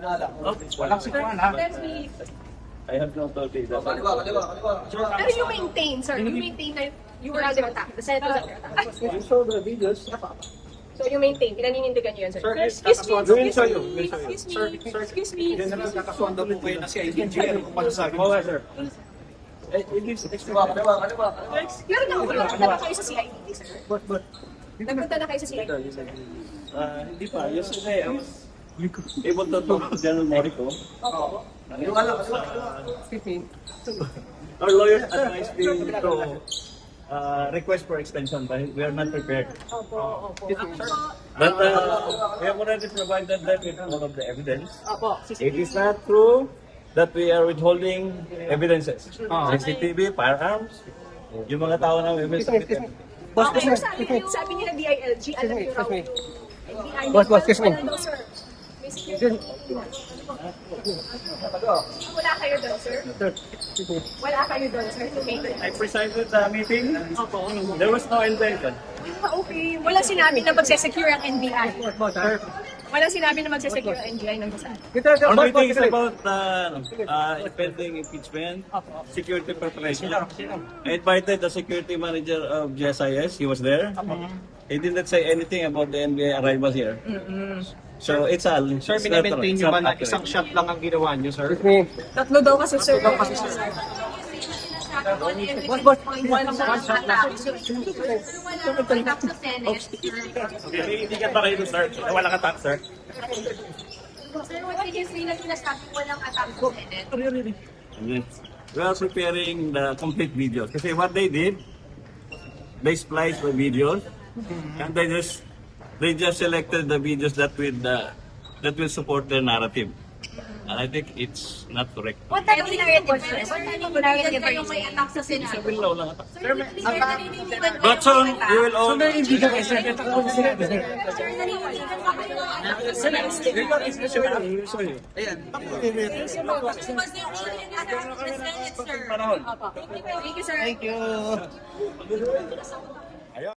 Walang sikuan ha. I have no authority. Pero you maintain, sir. You maintain na you were under attack. The Senate was under attack. You saw the videos. So you maintain. Pinaninindigan niyo yan, sir. Sir, Excuse me. Excuse me. General, kakasuhan daw po kayo na si IDG. Ano kung masasabi mo? Sir. Pero nagpunta na kayo sa CID, sir. Nagpunta na kayo sa CID. Hindi pa. Yesterday, I was able to talk to General Morico. Our lawyers advised me to request for extension, but we are not prepared. But we have already provided them with all of the evidence. It is not true that we are withholding evidences. CCTV, firearms, yung mga tao na we will submit them. Sabi nila DILG, alam niyo raw yung DILG. Excuse me. Wala daw, sir. Wala kayo doon, sir? Wala kayo doon, sir? I presided the meeting. There was no intention. Okay. Walang sinabi na magsesecure ang NBI. Walang sinabi na magsesecure ang NBI ng Dasal. Our meeting is about impending impeachment, security preparation. I invited the security manager of GSIS. He was there. He didn't say anything about the NBI arrival here. So it's all. Sir, minaintain nyo ba na isang shot lang ang ginawa nyo, sir? Tatlo daw kasi, sir. Hindi ka ba kayo, sir? Wala ka tax, sir? Sir, what previously na sinasabi walang attack sa Senate? We are preparing the complete videos. Kasi what they did, they spliced the videos and they just selected the videos that will support their narrative. And I think it's not correct. What type of narrative po, sir? What type of narrative are you saying? Attack sa Senate? Sabi lang lang. Sir, naniniwala But soon, we will all... Sir, naniniwala ba kayo Ayan. was the only attack sa Senate, sir? Thank you, sir. Thank you.